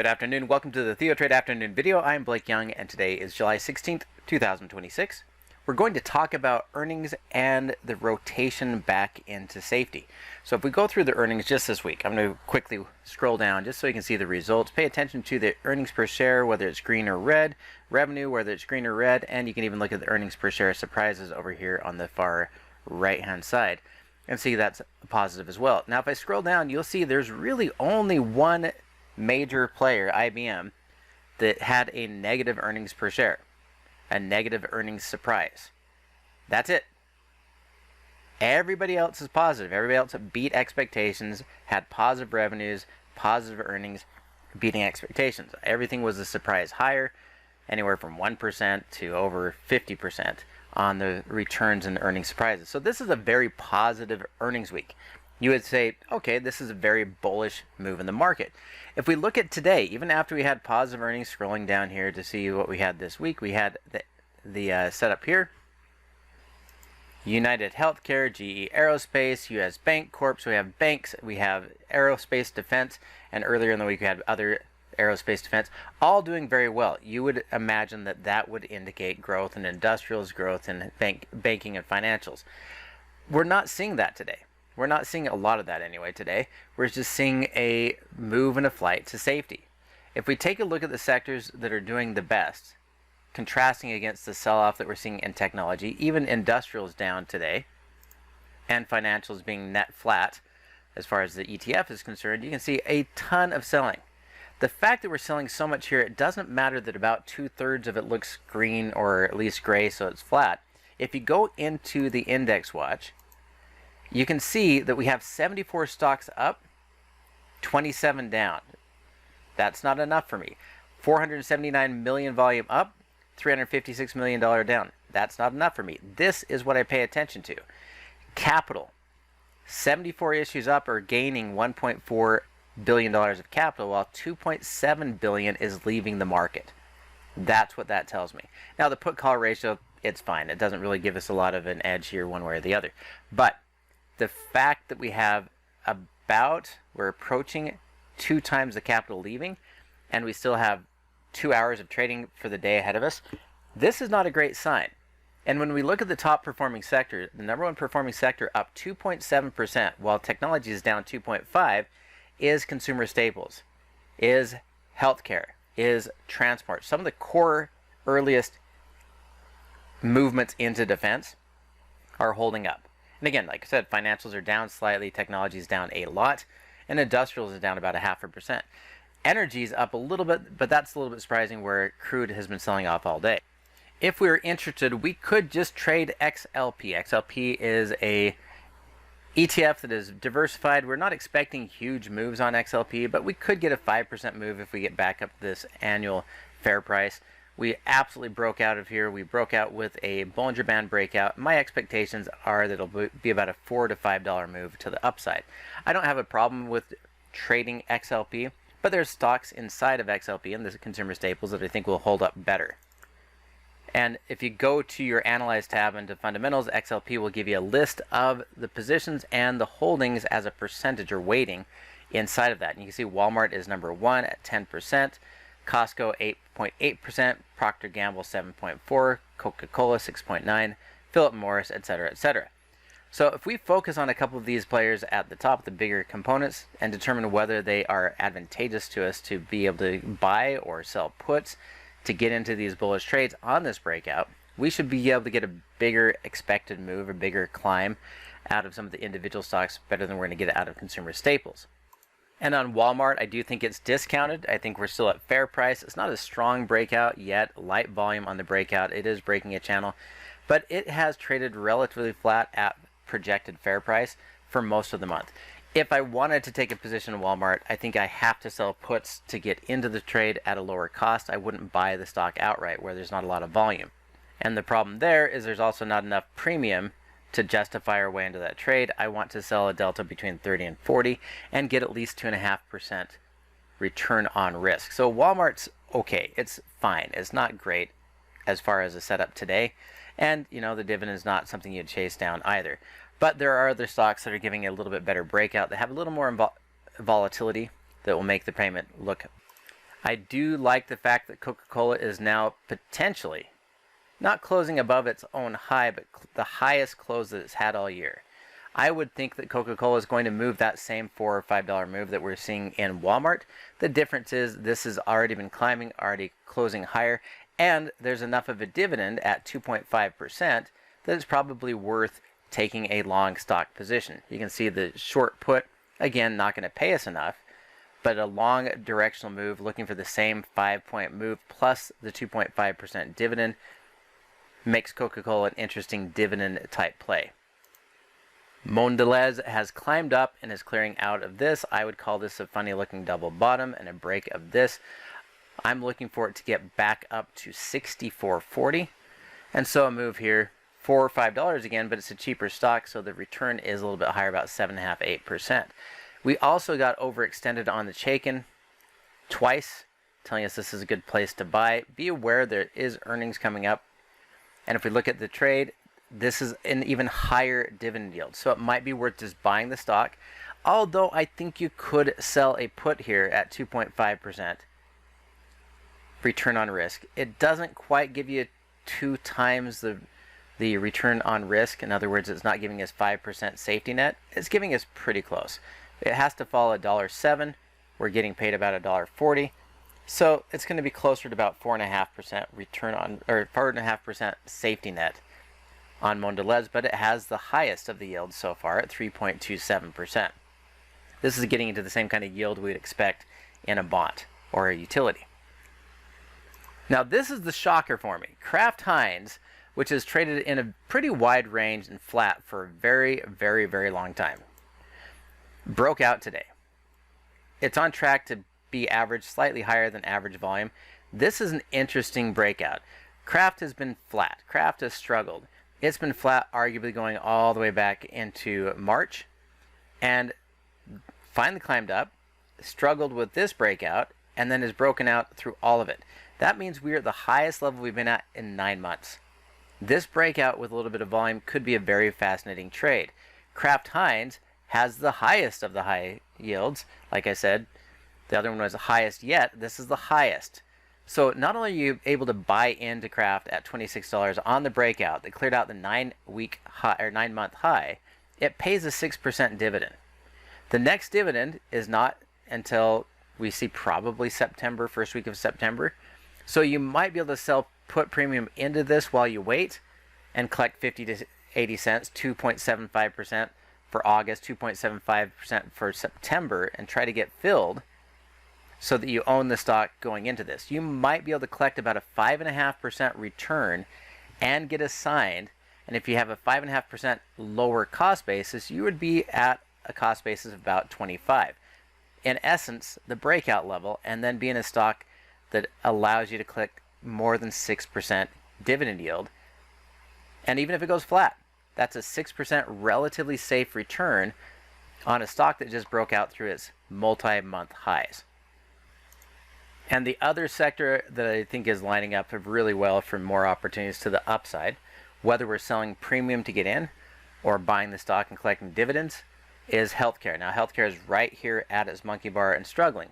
Good afternoon. Welcome to the TheoTrade afternoon video. I'm Blake Young, and today is July 16th, 2026. We're going to talk about earnings and the rotation back into safety. So if we go through the earnings just this week, I'm going to quickly scroll down just so you can see the results. Pay attention to the earnings per share, whether it's green or red, revenue, whether it's green or red, and you can even look at the earnings per share surprises over here on the far right-hand side and see that's positive as well. Now, if I scroll down, you'll see there's really only one major player, IBM, that had a negative earnings per share, a negative earnings surprise. That's it. Everybody else is positive. Everybody else beat expectations, had positive revenues, positive earnings, beating expectations. Everything was a surprise higher, anywhere from 1% to over 50% on the returns and earnings surprises. So this is a very positive earnings week. You would say, okay, this is a very bullish move in the market. If we look at today, even after we had positive earnings, scrolling down here to see what we had this week, we had the setup here. United Healthcare, GE Aerospace, US Bank Corp. So we have banks, we have aerospace defense, and earlier in the week we had other aerospace defense, all doing very well. You would imagine that that would indicate growth in industrials, growth in banking and financials. We're not seeing that today. We're not seeing a lot of that anyway today. We're just seeing a move and a flight to safety. If we take a look at the sectors that are doing the best, contrasting against the sell-off that we're seeing in technology, even industrials down today, and financials being net flat as far as the ETF is concerned, you can see a ton of selling. The fact that we're selling so much here, it doesn't matter that about 2/3 of it looks green or at least gray, so it's flat. If you go into the index watch, you can see that we have 74 stocks up, 27 down. That's not enough for me. 479 million volume up, $356 million down. That's not enough for me. This is what I pay attention to. Capital, 74 issues up or gaining $1.4 billion of capital, while $2.7 billion is leaving the market. That's what that tells me. Now, the put-call ratio, it's fine. It doesn't really give us a lot of an edge here one way or the other. But the fact that we have we're approaching 2 times the capital leaving, and we still have 2 hours of trading for the day ahead of us, this is not a great sign. And when we look at the top performing sector, the number one performing sector up 2.7%, while technology is down 2.5%, is consumer staples, is healthcare, is transport. Some of the core earliest movements into defense are holding up. And again, like I said, financials are down slightly, technology is down a lot, and industrials is down about 0.5%. Energy is up a little bit, but that's a little bit surprising where crude has been selling off all day. If we were interested, we could just trade XLP. XLP is a ETF that is diversified. We're not expecting huge moves on XLP, but we could get a 5% move if we get back up this annual fair price. We absolutely broke out of here. We broke out with a Bollinger Band breakout. My expectations are that it'll be about a $4 to $5 move to the upside. I don't have a problem with trading XLP, but there's stocks inside of XLP and the consumer staples that I think will hold up better. And if you go to your Analyze tab into Fundamentals, XLP will give you a list of the positions and the holdings as a percentage or weighting inside of that. And you can see Walmart is number 1 at 10%, Costco 8.8%, Procter & Gamble 7.4%, Coca-Cola 6.9%, Philip Morris, etc., etc. So if we focus on a couple of these players at the top, the bigger components, and determine whether they are advantageous to us to be able to buy or sell puts to get into these bullish trades on this breakout, we should be able to get a bigger expected move, a bigger climb out of some of the individual stocks better than we're going to get out of consumer staples. And on Walmart, I do think it's discounted. I think we're still at fair price. It's not a strong breakout yet, light volume on the breakout. It is breaking a channel, but it has traded relatively flat at projected fair price for most of the month. If I wanted to take a position in Walmart, I think I have to sell puts to get into the trade at a lower cost. I wouldn't buy the stock outright where there's not a lot of volume. And the problem there is there's also not enough premium to justify our way into that trade. I want to sell a delta between 30 and 40 and get at least 2.5% return on risk. So Walmart's okay. It's fine. It's not great as far as a setup today. And, you know, the dividend is not something you'd chase down either. But there are other stocks that are giving a little bit better breakout that have a little more volatility that will make the payment look I do like the fact that Coca-Cola is now potentially not closing above its own high, but the highest close that it's had all year. I would think that Coca-Cola is going to move that same $4 or $5 move that we're seeing in Walmart. The difference is this has already been climbing, already closing higher, and there's enough of a dividend at 2.5% that it's probably worth taking a long stock position. You can see the short put, again, not going to pay us enough, but a long directional move looking for the same 5-point move plus the 2.5% dividend makes Coca-Cola an interesting dividend type play. Mondelez has climbed up and is clearing out of this. I would call this a funny looking double bottom and a break of this. I'm looking for it to get back up to 64.40, and so a move here, $4 or $5 again, but it's a cheaper stock, so the return is a little bit higher, about 7.5%, 8%. We also got overextended on the Chaikin twice, telling us this is a good place to buy. Be aware there is earnings coming up, and if we look at the trade, this is an even higher dividend yield, so it might be worth just buying the stock, although I think you could sell a put here at 2.5% return on risk. It doesn't quite give you 2 times the return on risk. In other words, it's not giving us 5% safety net. It's giving us pretty close. It has to fall $1.07. We're getting paid about $1.40. So it's going to be closer to about 4.5% return on, or 4.5% safety net on Mondelez, but it has the highest of the yields so far at 3.27%. This is getting into the same kind of yield we'd expect in a bond or a utility. Now this is the shocker for me. Kraft Heinz, which is traded in a pretty wide range and flat for a very, very, very long time, broke out today. It's on track to be average, slightly higher than average volume. This is an interesting breakout. Kraft has been flat. Kraft has struggled. It's been flat, arguably going all the way back into March, and finally climbed up, struggled with this breakout, and then has broken out through all of it. That means we're at the highest level we've been at in 9 months. This breakout with a little bit of volume could be a very fascinating trade. Kraft Heinz has the highest of the high yields. Like I said, the other one was the highest yet. This is the highest. So not only are you able to buy into Kraft at $26 on the breakout that cleared out the 9-week high or 9-month high, it pays a 6% dividend. The next dividend is not until we see probably September, first week of September. So you might be able to sell put premium into this while you wait and collect 50 to 80 cents, 2.75% for August, 2.75% for September, and try to get filled so that you own the stock going into this. You might be able to collect about a 5.5% return and get assigned. And if you have a 5.5% lower cost basis, you would be at a cost basis of about 25. In essence, the breakout level, and then be in a stock that allows you to collect more than 6% dividend yield. And even if it goes flat, that's a 6% relatively safe return on a stock that just broke out through its multi-month highs. And the other sector that I think is lining up really well for more opportunities to the upside, whether we're selling premium to get in or buying the stock and collecting dividends, is healthcare. Now, healthcare is right here at its monkey bar and struggling.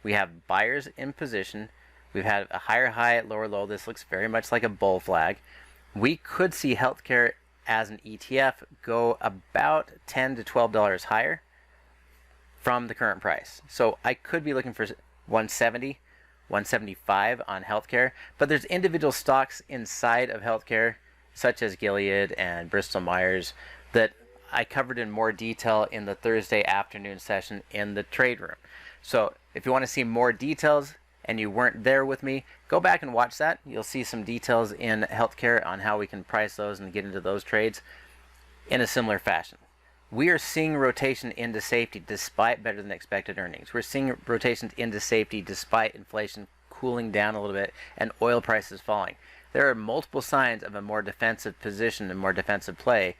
We have buyers in position. We've had a higher high at lower low. This looks very much like a bull flag. We could see healthcare as an ETF go about $10 to $12 higher from the current price. So I could be looking for 170, 175 on healthcare, but there's individual stocks inside of healthcare, such as Gilead and Bristol Myers, that I covered in more detail in the Thursday afternoon session in the trade room. So if you want to see more details and you weren't there with me, go back and watch that. You'll see some details in healthcare on how we can price those and get into those trades in a similar fashion. We are seeing rotation into safety despite better than expected earnings. We're seeing rotations into safety despite inflation cooling down a little bit and oil prices falling. There are multiple signs of a more defensive position and more defensive play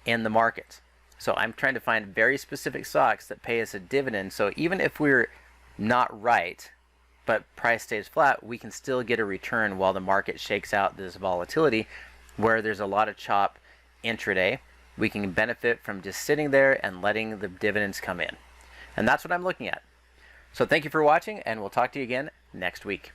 in the markets. So I'm trying to find very specific stocks that pay us a dividend. So even if we're not right, but price stays flat, we can still get a return while the market shakes out this volatility where there's a lot of chop intraday. We can benefit from just sitting there and letting the dividends come in. And that's what I'm looking at. So thank you for watching, and we'll talk to you again next week.